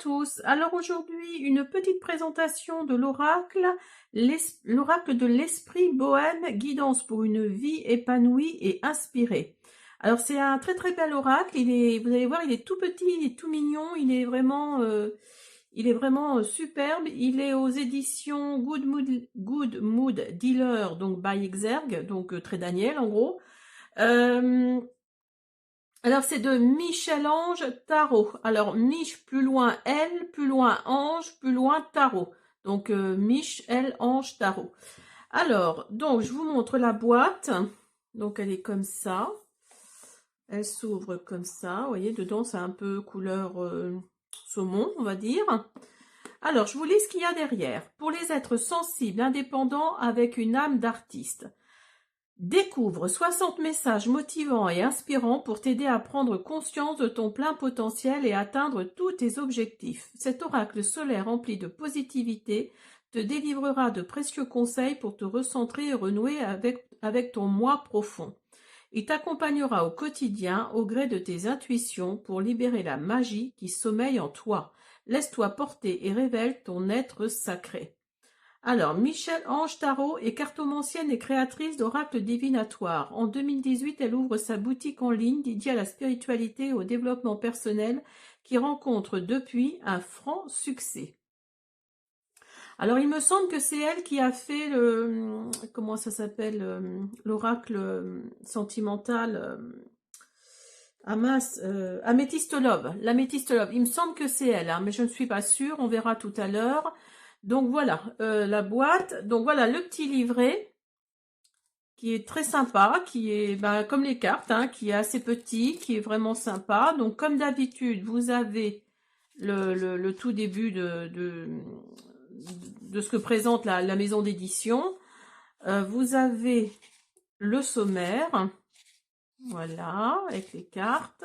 Tous. Alors aujourd'hui, une petite présentation de l'oracle, l'oracle de l'esprit bohème, guidance pour une vie épanouie et inspirée. Alors c'est un très très bel oracle, vous allez voir, il est tout petit, il est tout mignon, il est vraiment superbe. Il est aux éditions Good Mood Dealer, donc by Exergue, donc très Daniel en gros. Alors, c'est de Michel-Ange Tarot. Alors, Mich, plus loin L, plus loin Ange, plus loin Tarot. Donc, Michel-Ange Tarot. Alors, donc, je vous montre la boîte. Donc, elle est comme ça. Elle s'ouvre comme ça. Vous voyez, dedans, c'est un peu couleur saumon, on va dire. Alors, je vous lis ce qu'il y a derrière. Pour les êtres sensibles, indépendants, avec une âme d'artiste. Découvre 60 messages motivants et inspirants pour t'aider à prendre conscience de ton plein potentiel et atteindre tous tes objectifs. Cet oracle solaire rempli de positivité te délivrera de précieux conseils pour te recentrer et renouer avec ton moi profond. Il t'accompagnera au quotidien au gré de tes intuitions pour libérer la magie qui sommeille en toi. Laisse-toi porter et révèle ton être sacré. Alors, Michel-Ange Tarot est cartomancienne et créatrice d'oracles divinatoires. En 2018, elle ouvre sa boutique en ligne dédiée à la spiritualité et au développement personnel qui rencontre depuis un franc succès. Alors, il me semble que c'est elle qui a fait comment ça s'appelle, l'oracle sentimental, Améthyste Love, l'Améthyste Love. Il me semble que c'est elle, hein, mais je ne suis pas sûre, on verra tout à l'heure. Donc voilà, la boîte. Donc voilà, le petit livret qui est très sympa, qui est comme les cartes, hein, qui est assez petit, qui est vraiment sympa. Donc comme d'habitude, vous avez le tout début de ce que présente la maison d'édition. Vous avez le sommaire, voilà, avec les cartes.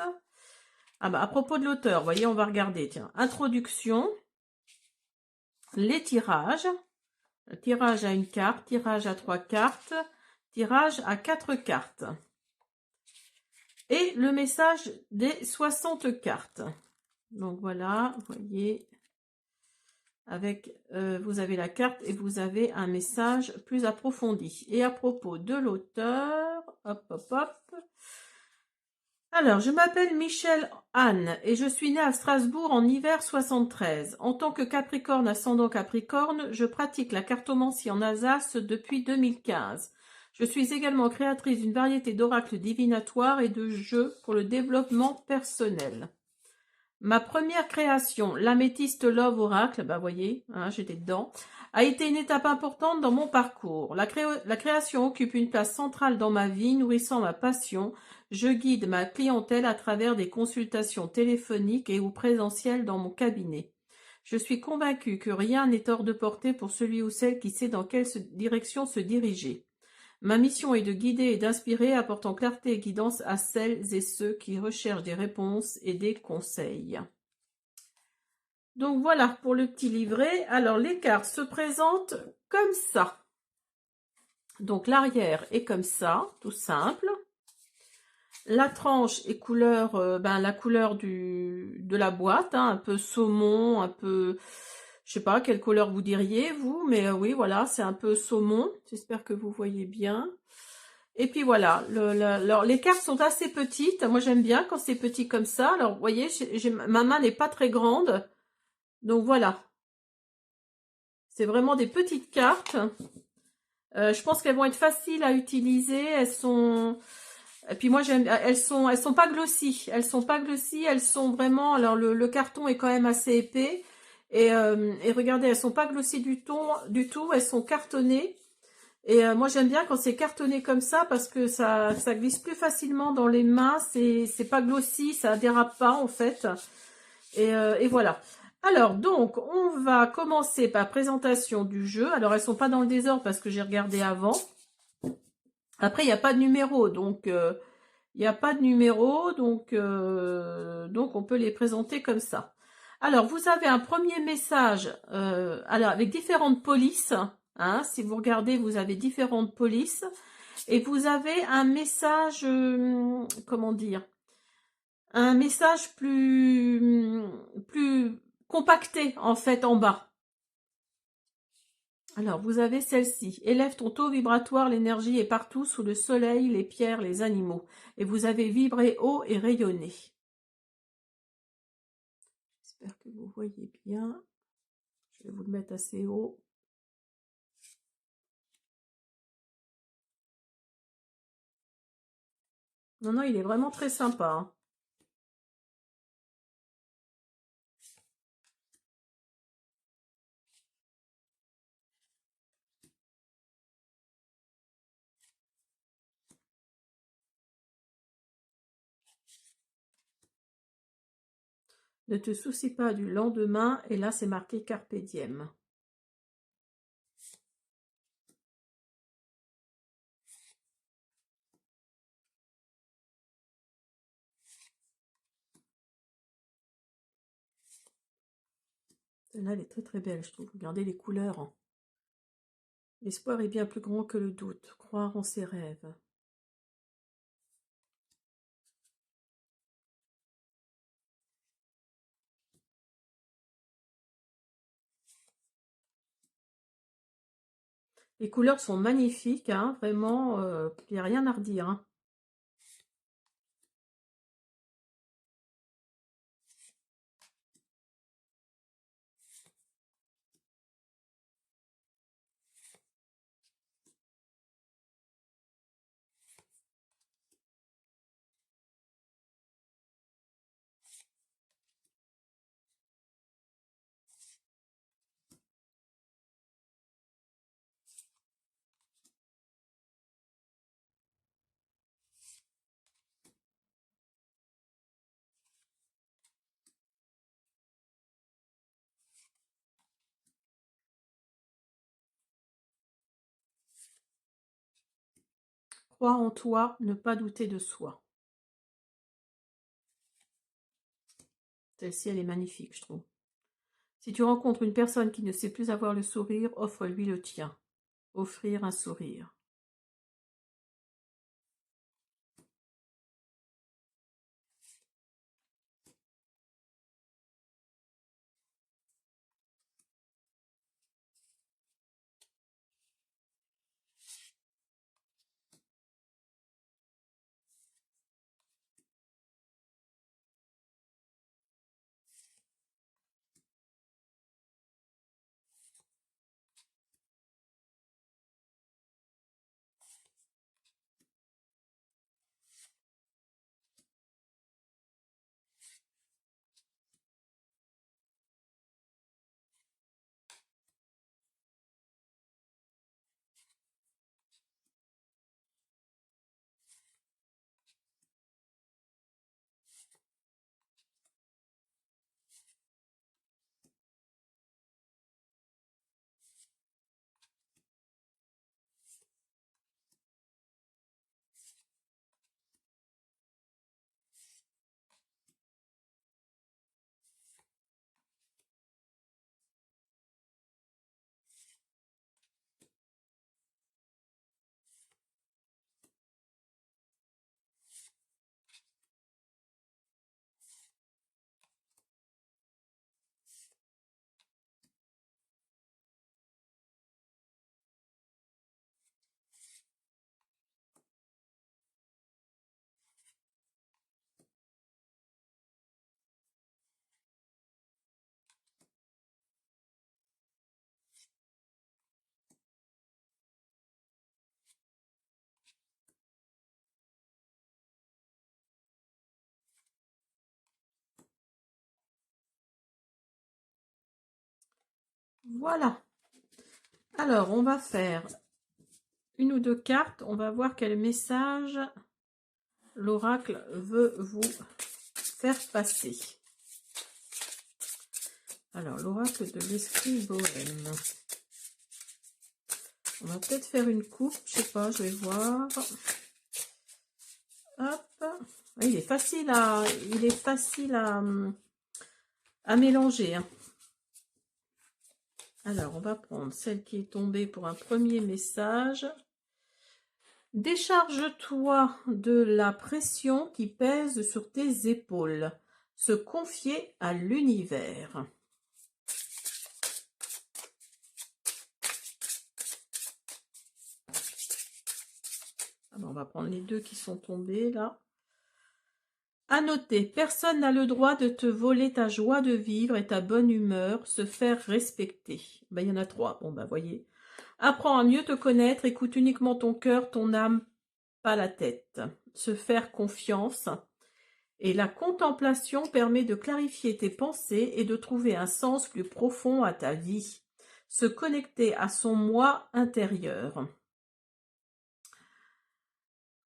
Ah bah à propos de l'auteur, vous voyez, on va regarder, tiens, introduction, les tirages, tirage à une carte, tirage à 3 cartes, tirage à 4 cartes. Et le message des 60 cartes. Donc voilà, vous voyez, avec vous avez la carte et vous avez un message plus approfondi. Et à propos de l'auteur, hop hop hop. Alors, je m'appelle Michel Anne et je suis née à Strasbourg en hiver 73. En tant que Capricorne ascendant Capricorne, je pratique la cartomancie en Alsace depuis 2015. Je suis également créatrice d'une variété d'oracles divinatoires et de jeux pour le développement personnel. Ma première création, l'Améthyste Love Oracle, bah voyez, hein, j'étais dedans, a été une étape importante dans mon parcours. La création occupe une place centrale dans ma vie, nourrissant ma passion. Je guide ma clientèle à travers des consultations téléphoniques et ou présentielles dans mon cabinet. Je suis convaincue que rien n'est hors de portée pour celui ou celle qui sait dans quelle direction se diriger. Ma mission est de guider et d'inspirer, apportant clarté et guidance à celles et ceux qui recherchent des réponses et des conseils. Donc voilà pour le petit livret. Alors les cartes se présentent comme ça. Donc l'arrière est comme ça, tout simple. La tranche est couleur, la couleur de la boîte, hein, un peu saumon, un peu, je sais pas quelle couleur vous diriez vous, mais oui voilà, c'est un peu saumon. J'espère que vous voyez bien. Et puis voilà, les cartes sont assez petites. Moi j'aime bien quand c'est petit comme ça. Alors vous voyez, ma main n'est pas très grande, donc voilà. C'est vraiment des petites cartes. Je pense qu'elles vont être faciles à utiliser. Et puis moi j'aime, elles sont pas glossy. Elles sont pas glossy. Elles sont vraiment. Alors le carton est quand même assez épais. Et regardez, elles sont pas glossy du tout. Elles sont cartonnées. Et moi j'aime bien quand c'est cartonné comme ça parce que ça glisse plus facilement dans les mains. C'est pas glossy, ça dérape pas en fait. Et voilà. Alors, donc, on va commencer par présentation du jeu. Alors, elles sont pas dans le désordre parce que j'ai regardé avant. Après, il n'y a pas de numéro, donc donc on peut les présenter comme ça. Alors, vous avez un premier message, alors avec différentes polices. Hein, si vous regardez, vous avez différentes polices. Et vous avez un message, comment dire, un message plus compacté en fait en bas. Alors, vous avez celle-ci. Élève ton taux vibratoire, l'énergie est partout, sous le soleil, les pierres, les animaux. Et vous avez vibré haut et rayonné. J'espère que vous voyez bien. Je vais vous le mettre assez haut. Non, non, il est vraiment très sympa, hein. Ne te soucie pas du lendemain. Et là, c'est marqué Carpe Diem. Celle-là, elle est très très belle, je trouve. Regardez les couleurs, hein. L'espoir est bien plus grand que le doute. Croire en ses rêves. Les couleurs sont magnifiques, hein, vraiment, il n'y a rien à redire, hein. Croire en toi, ne pas douter de soi. Celle-ci, elle est magnifique, je trouve. Si tu rencontres une personne qui ne sait plus avoir le sourire, offre-lui le tien. Offrir un sourire. Voilà. Alors, on va faire une ou deux cartes. On va voir quel message l'oracle veut vous faire passer. Alors, l'oracle de l'esprit bohème. On va peut-être faire une coupe, je sais pas, je vais voir. Hop. Il est facile à mélanger, hein. Alors, on va prendre celle qui est tombée pour un premier message. Décharge-toi de la pression qui pèse sur tes épaules. Se confier à l'univers. on va prendre les deux qui sont tombés là. À noter, personne n'a le droit de te voler ta joie de vivre et ta bonne humeur, se faire respecter. Ben, il y en a 3. Bon, ben, voyez. Apprends à mieux te connaître, écoute uniquement ton cœur, ton âme, pas la tête. Se faire confiance. Et la contemplation permet de clarifier tes pensées et de trouver un sens plus profond à ta vie. Se connecter à son moi intérieur.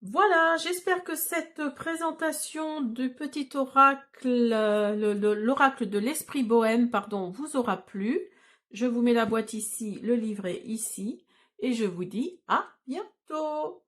Voilà, j'espère que cette présentation du petit oracle, l'oracle de l'esprit bohème, pardon, vous aura plu. Je vous mets la boîte ici, le livret ici, et je vous dis à bientôt.